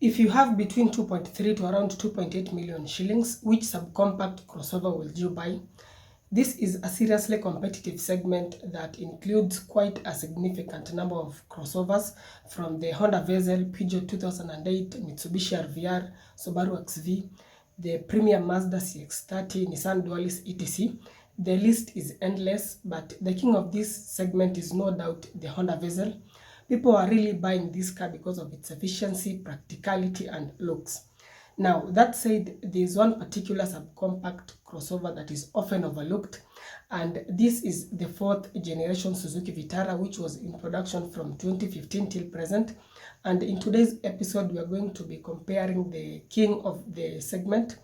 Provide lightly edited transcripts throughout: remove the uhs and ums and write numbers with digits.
If you have between 2.3 to around 2.8 million shillings, which subcompact crossover will you buy? This is a seriously competitive segment that includes quite a significant number of crossovers from the Honda Vezel, Peugeot 2008, Mitsubishi RVR, Subaru XV, the premium Mazda CX-30, Nissan Dualis, etc. The list is endless, but the king of this segment is no doubt the Honda Vezel. People are really buying this car because of its efficiency, practicality, and looks. Now, that said, there is one particular subcompact crossover that is often overlooked, and this is the fourth generation Suzuki Vitara, which was in production from 2015 till present. And in today's episode, we are going to be comparing the king of the segment,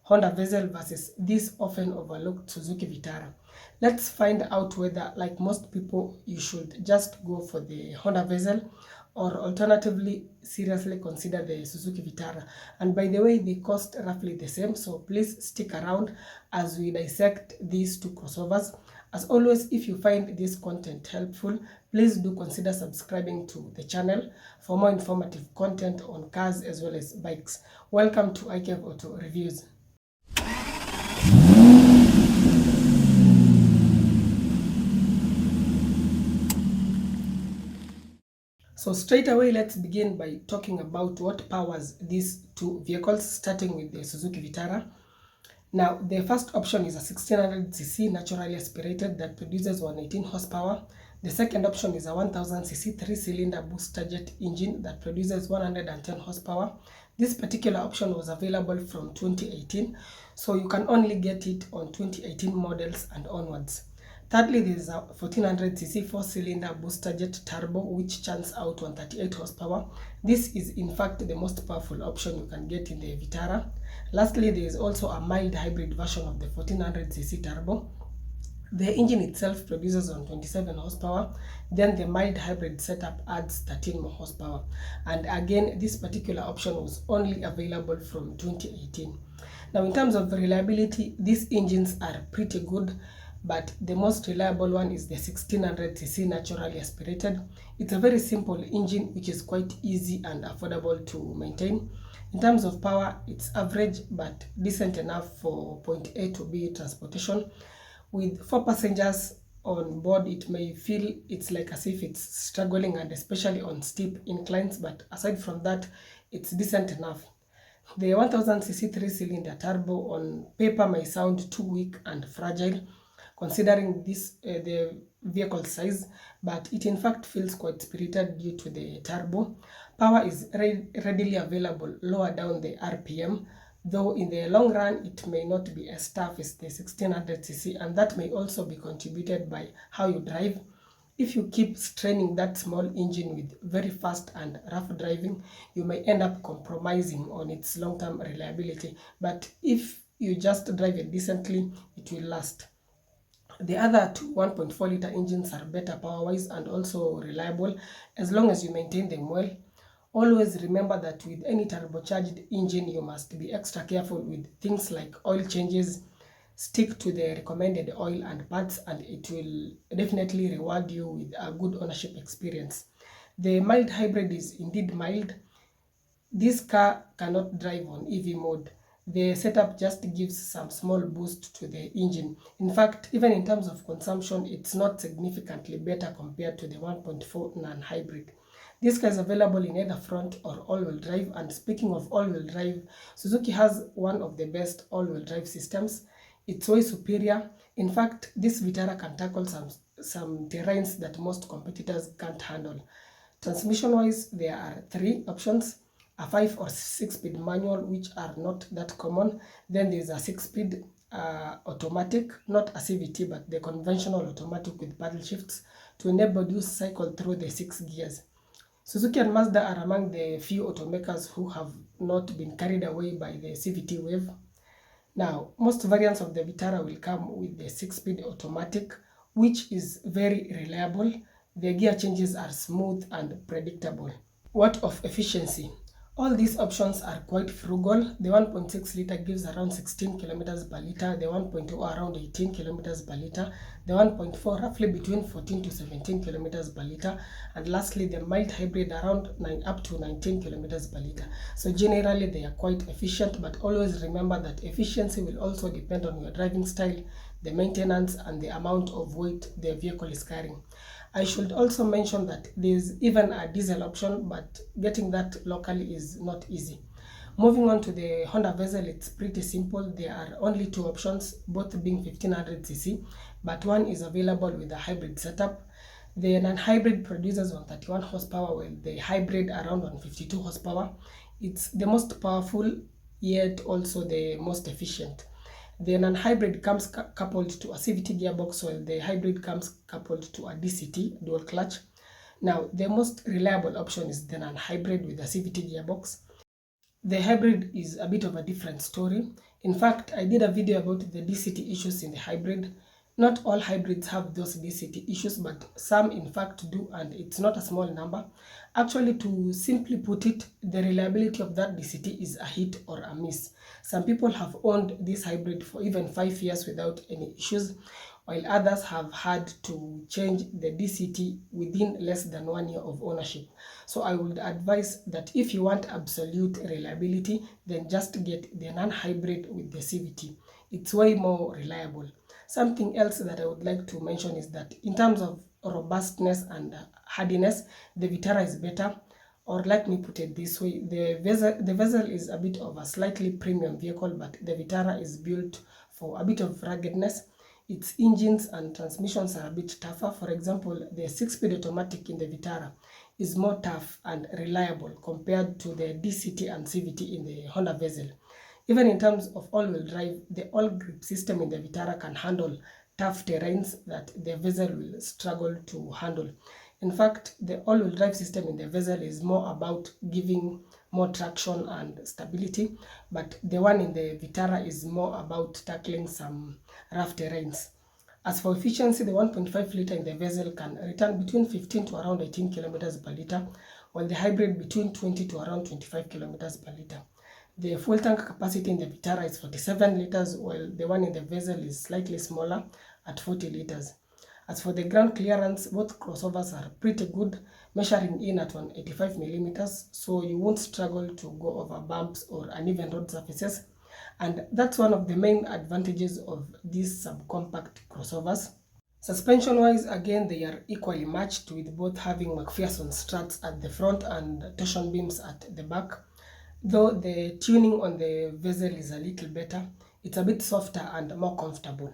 Honda Vezel, versus this often overlooked Suzuki Vitara. Let's find out whether, like most people, you should just go for the Honda Vezel or alternatively seriously consider the Suzuki Vitara. And by the way, they cost roughly the same, so please stick around as we dissect these two crossovers. As always, if you find this content helpful, please do consider subscribing to the channel for more informative content on cars as well as bikes. Welcome to iCave Auto Reviews. So straight away, let's begin by talking about what powers these two vehicles, starting with the Suzuki Vitara. Now, the first option is a 1600cc naturally aspirated that produces 118 horsepower. The second option is a 1000cc 3-cylinder booster jet engine that produces 110 horsepower. This particular option was available from 2018, so you can only get it on 2018 models and onwards. Thirdly, there is a 1400cc 4-cylinder booster jet turbo which churns out 138 horsepower. This is in fact the most powerful option you can get in the Vitara. Lastly, there is also a mild hybrid version of the 1400cc turbo. The engine itself produces on 27 horsepower, then the mild hybrid setup adds 13 more horsepower. And again, this particular option was only available from 2018. Now, in terms of reliability, these engines are pretty good, but the most reliable one is the 1600cc naturally aspirated. It's a very simple engine which is quite easy and affordable to maintain. In terms of power, it's average but decent enough for point A to B transportation. With 4 passengers on board, it may feel it's like as if it's struggling, and especially on steep inclines, but aside from that, it's decent enough. The 1000cc 3-cylinder turbo on paper may sound too weak and fragile considering the vehicle size, but it in fact feels quite spirited due to the turbo. Power is readily available lower down the RPM, though in the long run it may not be as tough as the 1600cc, and that may also be contributed by how you drive. If you keep straining that small engine with very fast and rough driving, you may end up compromising on its long-term reliability, but if you just drive it decently, it will last. The other two 1.4-liter engines are better power-wise and also reliable as long as you maintain them well. Always remember that with any turbocharged engine, you must be extra careful with things like oil changes. Stick to the recommended oil and parts, and it will definitely reward you with a good ownership experience. The mild hybrid is indeed mild. This car cannot drive on EV mode. The setup just gives some small boost to the engine. In fact, even in terms of consumption, it's not significantly better compared to the 1.4 non-hybrid. This car is available in either front or all-wheel drive, and speaking of all-wheel drive, Suzuki has one of the best all-wheel drive systems. It's way superior. In fact, this Vitara can tackle some terrains that most competitors can't handle. Transmission-wise, there are 3 options: a 5 or 6-speed manual, which are not that common. Then there's a 6-speed automatic, not a CVT, but the conventional automatic with paddle shifts to enable you to cycle through the 6 gears. Suzuki and Mazda are among the few automakers who have not been carried away by the CVT wave. Now, most variants of the Vitara will come with the 6-speed automatic, which is very reliable. The gear changes are smooth and predictable. What of efficiency? All these options are quite frugal. The 1.6 liter gives around 16 kilometers per liter, the 1.2 around 18 kilometers per liter, the 1.4 roughly between 14 to 17 kilometers per liter, and lastly the mild hybrid around 9 up to 19 kilometers per liter. So generally they are quite efficient, but always remember that efficiency will also depend on your driving style, the maintenance, and the amount of weight the vehicle is carrying. I should also mention that there's even a diesel option, but getting that locally is not easy. Moving on to the Honda Vezel, it's pretty simple. There are only two options, both being 1500cc, but one is available with a hybrid setup. The non-hybrid produces 131 horsepower, while the hybrid around 152 horsepower. It's the most powerful, yet also the most efficient. The non-hybrid comes coupled to a CVT gearbox, while the hybrid comes coupled to a DCT, dual clutch. Now, the most reliable option is the non-hybrid with a CVT gearbox. The hybrid is a bit of a different story. In fact, I did a video about the DCT issues in the hybrid. Not all hybrids have those DCT issues, but some in fact do, and it's not a small number. Actually, to simply put it, the reliability of that DCT is a hit or a miss. Some people have owned this hybrid for even 5 years without any issues, while others have had to change the DCT within less than 1 year of ownership. So I would advise that if you want absolute reliability, then just get the non-hybrid with the CVT. It's way more reliable. Something else that I would like to mention is that in terms of robustness and hardiness, the Vitara is better. Or let me put it this way, the Vezel is a bit of a slightly premium vehicle, but the Vitara is built for a bit of ruggedness. Its engines and transmissions are a bit tougher. For example, the 6-speed automatic in the Vitara is more tough and reliable compared to the DCT and CVT in the Honda Vezel. Even in terms of all-wheel drive, the all-grip system in the Vitara can handle tough terrains that the Vezel will struggle to handle. In fact, the all-wheel drive system in the Vezel is more about giving more traction and stability, but the one in the Vitara is more about tackling some rough terrains. As for efficiency, the 1.5 liter in the Vezel can return between 15 to around 18 kilometers per liter, while the hybrid between 20 to around 25 kilometers per liter. The fuel tank capacity in the Vitara is 47 liters, while the one in the Vezel is slightly smaller at 40 liters. As for the ground clearance, both crossovers are pretty good, measuring in at 185 millimeters, so you won't struggle to go over bumps or uneven road surfaces. And that's one of the main advantages of these subcompact crossovers. Suspension-wise, again, they are equally matched, with both having McPherson struts at the front and torsion beams at the back. Though the tuning on the Vezel is a little better, it's a bit softer and more comfortable.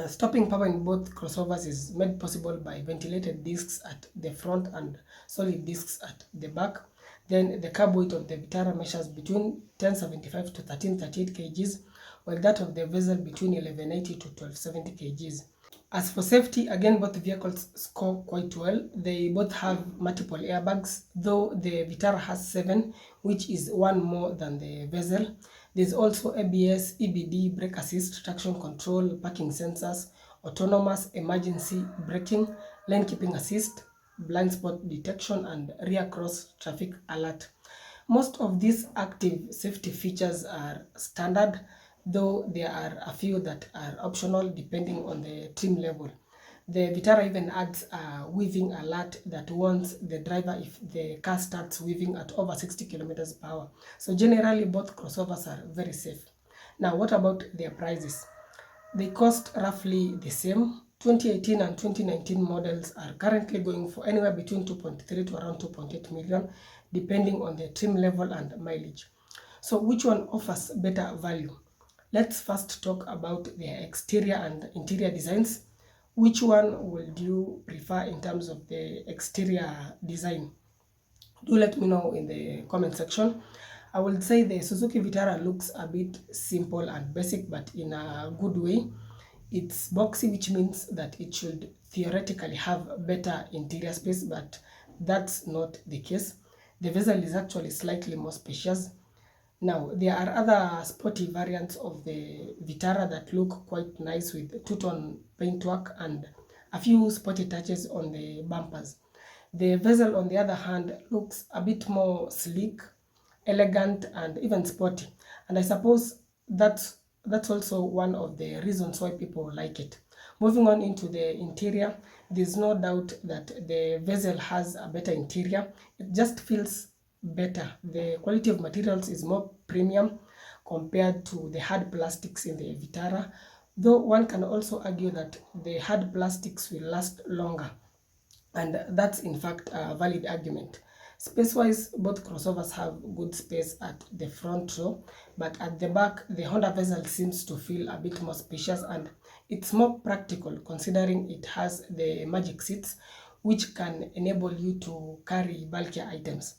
Stopping power in both crossovers is made possible by ventilated discs at the front and solid discs at the back. Then the carb weight of the Vitara measures between 1075 to 1338 kgs, while that of the Vezel between 1180 to 1270 kgs. As for safety, again, both vehicles score quite well. They both have multiple airbags, though the Vitara has 7, which is one more than the Vezel. There's also ABS, EBD, brake assist, traction control, parking sensors, autonomous emergency braking, lane keeping assist, blind spot detection, and rear cross traffic alert. Most of these active safety features are standard, though there are a few that are optional depending on the trim level. The Vitara even adds a weaving alert that warns the driver if the car starts weaving at over 60 kilometers per hour. So generally, both crossovers are very safe. Now, what about their prices? They cost roughly the same. 2018 and 2019 models are currently going for anywhere between 2.3 to around 2.8 million, depending on the trim level and mileage. So which one offers better value? Let's first talk about their exterior and interior designs. Which one would you prefer in terms of the exterior design? Do let me know in the comment section. I would say the Suzuki Vitara looks a bit simple and basic, but in a good way. It's boxy, which means that it should theoretically have better interior space, but that's not the case. The Vezel is actually slightly more spacious. Now, there are other sporty variants of the Vitara that look quite nice with two-tone paintwork and a few sporty touches on the bumpers. The Vezel, on the other hand, looks a bit more sleek, elegant, and even sporty. And I suppose that's also one of the reasons why people like it. Moving on into the interior, there's no doubt that the Vezel has a better interior. It just feels better. The quality of materials is more premium compared to the hard plastics in the Vitara, though one can also argue that the hard plastics will last longer, and that's in fact a valid argument. Space-wise, both crossovers have good space at the front row, but at the back, the Honda Vezel seems to feel a bit more spacious, and it's more practical considering it has the magic seats, which can enable you to carry bulkier items.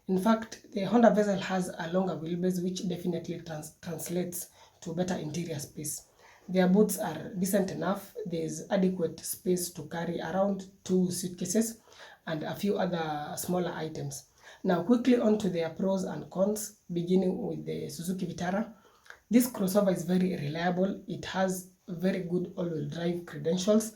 In fact, the Honda Vezel has a longer wheelbase, which definitely translates to better interior space. Their boots are decent enough. There's adequate space to carry around 2 suitcases and a few other smaller items. Now, quickly on to their pros and cons, beginning with the Suzuki Vitara. This crossover is very reliable. It has very good all-wheel drive credentials.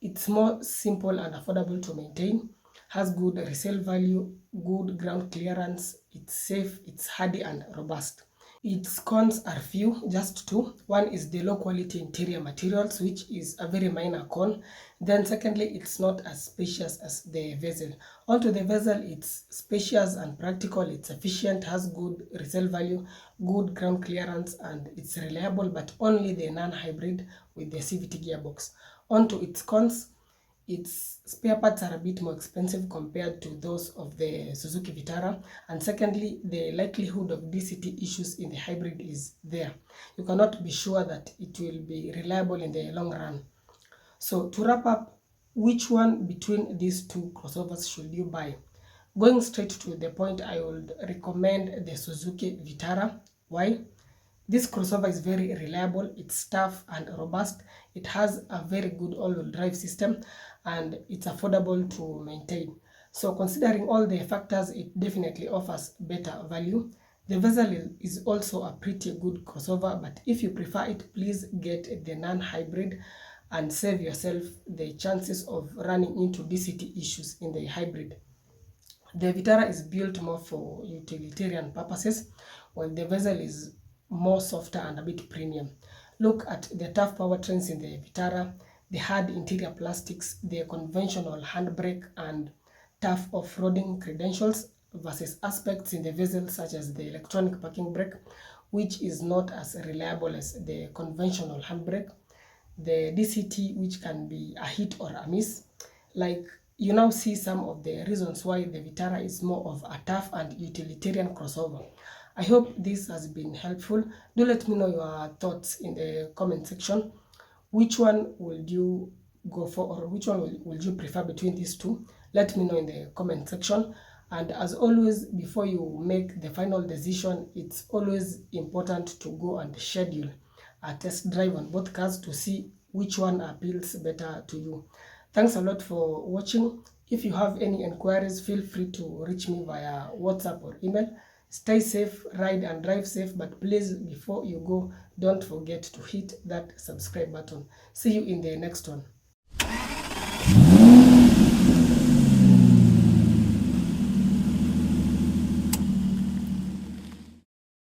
It's more simple and affordable to maintain, has good resale value, good ground clearance, it's safe, it's hardy and robust. Its cons are few, just two. One is the low quality interior materials, which is a very minor con. Then secondly, it's not as spacious as the Vezel. Onto the Vezel, it's spacious and practical, it's efficient, has good resale value, good ground clearance, and it's reliable, but only the non-hybrid with the CVT gearbox. Onto its cons, its spare parts are a bit more expensive compared to those of the Suzuki Vitara, and secondly, the likelihood of DCT issues in the hybrid is there. You cannot be sure that it will be reliable in the long run. So to wrap up, which one between these two crossovers should you buy? Going straight to the point, I would recommend the Suzuki Vitara. Why? This crossover is very reliable, it's tough and robust, it has a very good all-wheel drive system, and it's affordable to maintain. So considering all the factors, it definitely offers better value. The Vezel is also a pretty good crossover, but if you prefer it, please get the non-hybrid and save yourself the chances of running into DCT issues in the hybrid. The Vitara is built more for utilitarian purposes, while the Vezel is more softer and a bit premium. Look at the tough powertrains in the Vitara, the hard interior plastics, the conventional handbrake, and tough off-roading credentials versus aspects in the Vezel such as the electronic parking brake, which is not as reliable as the conventional handbrake, the DCT, which can be a hit or a miss. Like, you now see some of the reasons why the Vitara is more of a tough and utilitarian crossover. I hope this has been helpful. Do let me know your thoughts in the comment section. Which one would you go for, or which one will you prefer between these two? Let me know in the comment section. And as always, before you make the final decision, it's always important to go and schedule a test drive on both cars to see which one appeals better to you. Thanks a lot for watching. If you have any inquiries, feel free to reach me via WhatsApp or email. Stay safe, ride and drive safe, but please, before you go, don't forget to hit that subscribe button. See you in the next one.